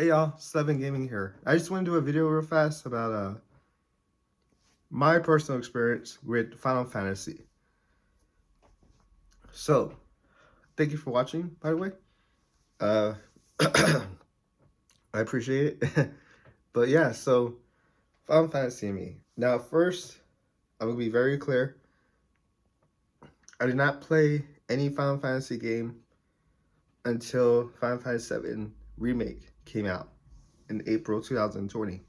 Hey y'all, Slevin Gaming here. I just want to do a video real fast about my personal experience with Final Fantasy. So, thank you for watching, by the way. Uh, I appreciate it. But yeah, so Final Fantasy and me. Now, first, I'm gonna be very clear. I did not play any Final Fantasy game until Final Fantasy 7 Remake came out in April 2020.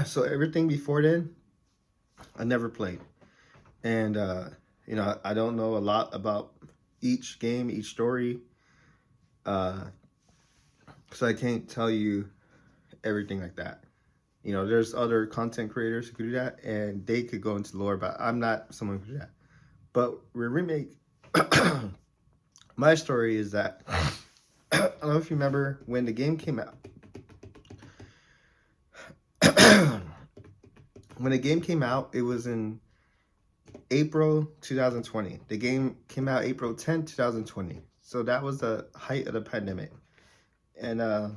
So everything before then, I never played. And I don't know a lot about each game, each story, uh, so I can't tell you everything like that. There's other content creators who could do that, and they could go into lore, but I'm not someone who could do that. But with Remake, my story is that I don't know if you remember when the game came out. When the game came out, it was in April 2020. The game came out April 10th, 2020. So that was the height of the pandemic. And I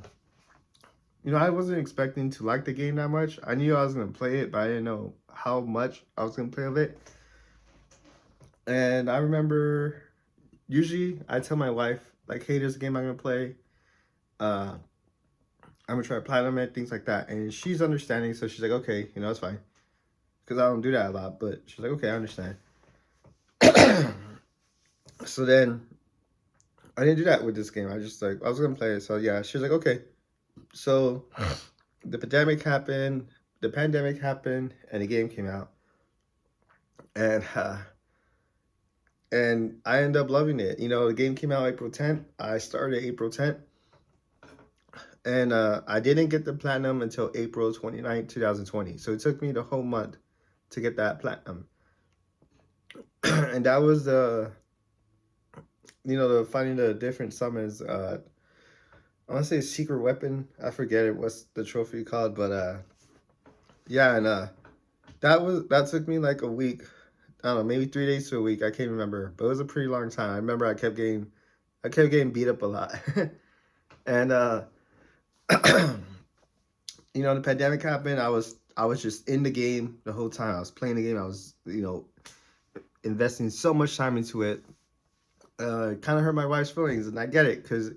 wasn't expecting to like the game that much. I knew I was gonna play it, but I didn't know how much I was gonna play of it. And I remember usually I tell my wife, like, hey, there's a game I'm gonna play. I'm gonna try to platinum it, things like that. And she's understanding, so she's like, okay, it's fine. Because I don't do that a lot, but she's like, okay, I understand. So then I didn't do that with this game. I was gonna play it. So yeah, she was like, okay. So the pandemic happened, and the game came out, and I ended up loving it. The game came out April 10th. I started April 10th, and I didn't get the platinum until April 29th, 2020. So it took me the whole month to get that platinum, and that was the finding the different summons. I want to say secret weapon. I forget it. What's the trophy called? But yeah, and that took me like a week. I don't know, maybe 3 days to a week. I can't remember, but it was a pretty long time. I remember I kept getting beat up a lot, and the pandemic happened. I was just in the game the whole time. I was playing the game. I was investing so much time into it. Kind of hurt my wife's feelings, and I get it because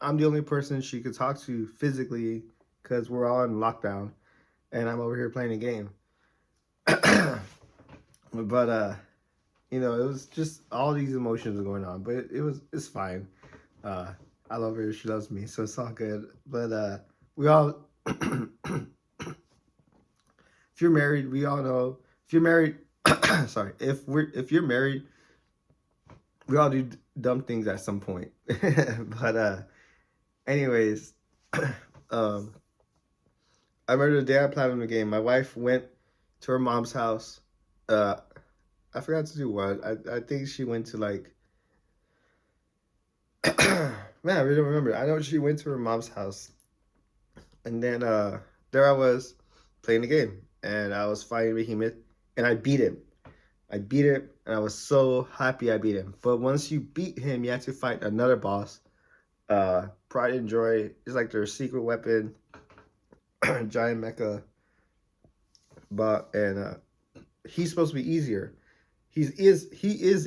I'm the only person she could talk to physically because we're all in lockdown, and I'm over here playing a game. But it was just all these emotions were going on, but it's fine. I love her, she loves me, so it's all good. But we all, if you're married, we all know. If you're married, sorry, if you're married, we all do dumb things at some point. But anyways, um, I remember the day I played the game. My wife went to her mom's house. I forgot to do what. I think she went to like. Man, I really don't remember. I know she went to her mom's house, and then there I was playing the game, and I was fighting Behemoth, and I beat him. I beat him, and I was so happy I beat him. But once you beat him, you have to fight another boss. Pride and Joy is like their secret weapon, giant mecha bot, and he's supposed to be easier. He is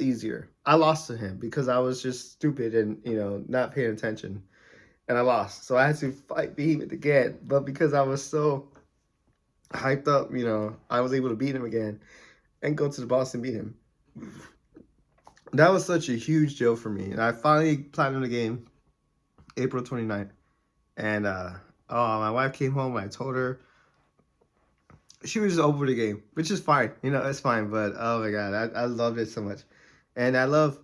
easier. I lost to him because I was just stupid and not paying attention, and I lost. So I had to fight Behemoth again. But because I was so hyped up, I was able to beat him again and go to the boss and beat him. That was such a huge deal for me, and I finally platinumed the game April 29th. And my wife came home and I told her. She was just over the game, which is fine. It's fine. But oh my god, I loved it so much, and I love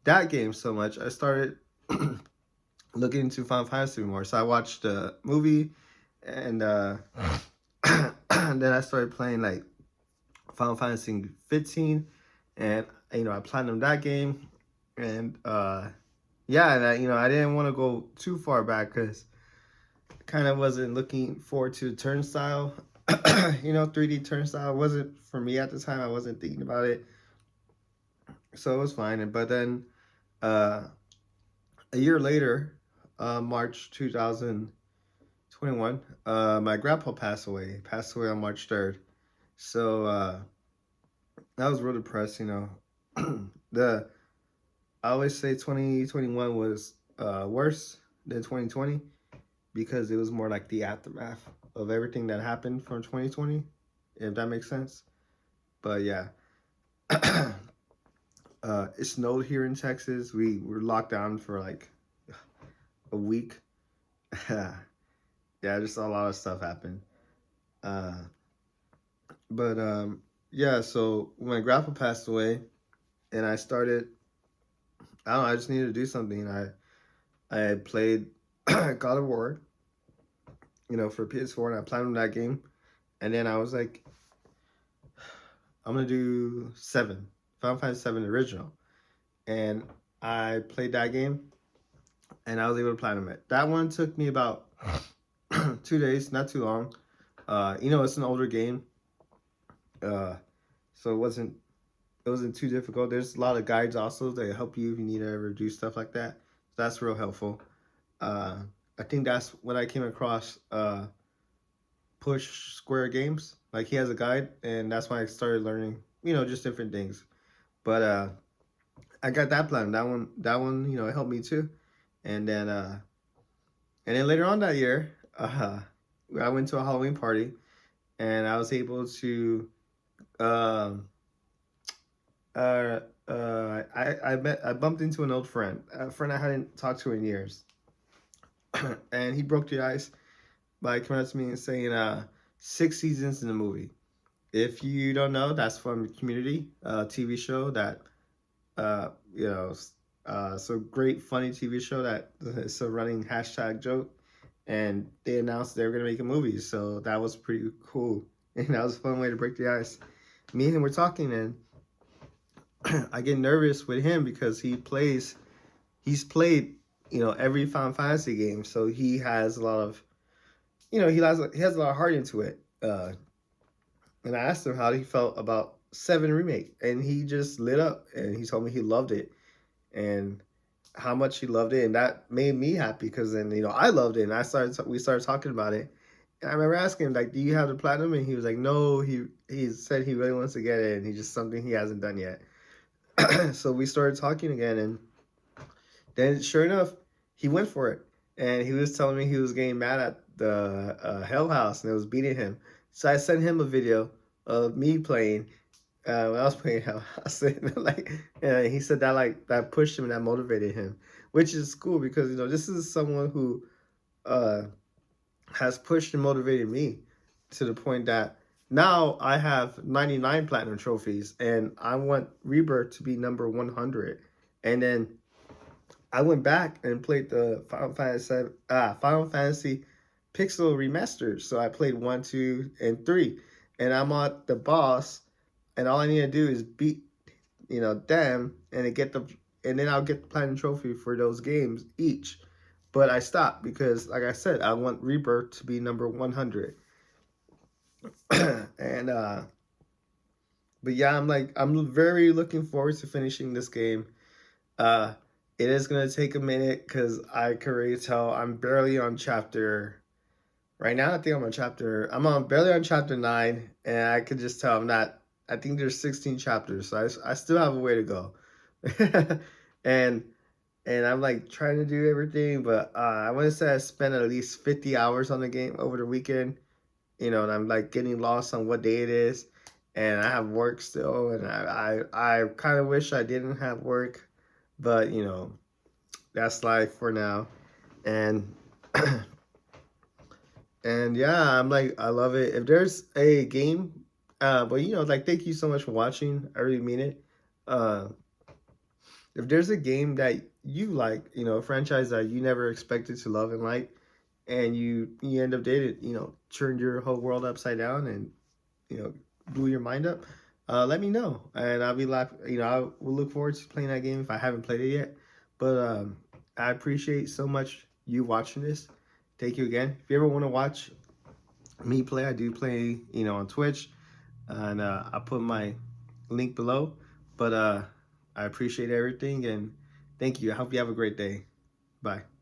that game so much. I started looking into Final Fantasy more. So I watched the movie, and and then I started playing like Final Fantasy 15, and I platinumed that game, and yeah, and I didn't want to go too far back because kind of wasn't looking forward to Turnstile. 3D Turnstile wasn't for me at the time. I wasn't thinking about it, so it was fine. But then, uh, a year later, March 2021, my grandpa passed away. Passed away on March 3rd. So that was real depressed. The I always say 2021 was worse than 2020 because it was more like the aftermath of everything that happened from 2020, if that makes sense. But yeah, it snowed here in Texas. We were locked down for like a week. Yeah, just a lot of stuff happened. Uh, but yeah, so when my grandpa passed away, and I started, I don't know, I just needed to do something. I played God of War, for PS4, and I platinum that game. And then I was like, I'm gonna do Final Fantasy 7 original, and I played that game, and I was able to platinum it. That one took me about 2 days, not too long. It's an older game, uh, so it wasn't too difficult. There's a lot of guides also that help you if you need to ever do stuff like that. So that's real helpful. Uh, I think that's when I came across Push Square Games. Like he has a guide, and that's why I started learning, just different things. But I got that plan. That one, it helped me too. And then later on that year, I went to a Halloween party, and I was able to um I bumped into an old friend, a friend I hadn't talked to in years, and he broke the ice by coming up to me and saying, 6 seasons in the movie. If you don't know, that's from Community, TV show that uh, you know, it's a great funny TV show that it's a running hashtag joke, and they announced they were gonna make a movie, so that was pretty cool, and that was a fun way to break the ice. Me and him were talking, and I get nervous with him because he's played, every Final Fantasy game, so he has a lot of, he has a lot of heart into it. And I asked him how he felt about Seven Remake, and he just lit up, and he told me he loved it, and how much he loved it, and that made me happy because then I loved it, and we started talking about it. And I remember asking him like, "Do you have the platinum?" And he was like, "No." He said he really wants to get it, and he just something he hasn't done yet. So we started talking again, and then sure enough, he went for it, and he was telling me he was getting mad at the Hell House, and it was beating him. So I sent him a video of me playing. When I was playing Hell House, and like, and he said that like that pushed him and that motivated him, which is cool because this is someone who uh, has pushed and motivated me to the point that now I have 99 platinum trophies, and I want Rebirth to be number 100, and then I went back and played the Final Fantasy Pixel Remastered. So I played 1, 2, and 3, and I'm on the boss, and all I need to do is beat, them, and then I'll get the platinum trophy for those games each. But I stopped because, like I said, I want Rebirth to be number 100, and but yeah, I'm very looking forward to finishing this game. Uh, it is gonna take a minute because I can already tell I'm barely on chapter. Right now, I think I'm barely on chapter 9, and I could just tell I'm not. I think there's 16 chapters, so I still have a way to go. and and I'm like trying to do everything, but I want to say I spent at least 50 hours on the game over the weekend. And I'm like getting lost on what day it is, and I have work still, and I kind of wish I didn't have work, but that's life for now. And and yeah, I'm like I love it. If there's a game, but like thank you so much for watching. I really mean it. Uh, if there's a game that you like, a franchise that you never expected to love and like, and you end up dating, turned your whole world upside down and you know blew your mind up, let me know, and I'll be like, I will look forward to playing that game if I haven't played it yet. But I appreciate so much you watching this. Thank you again. If you ever want to watch me play, I do play, on Twitch, and I'll put my link below. But I appreciate everything, and thank you. I hope you have a great day. Bye.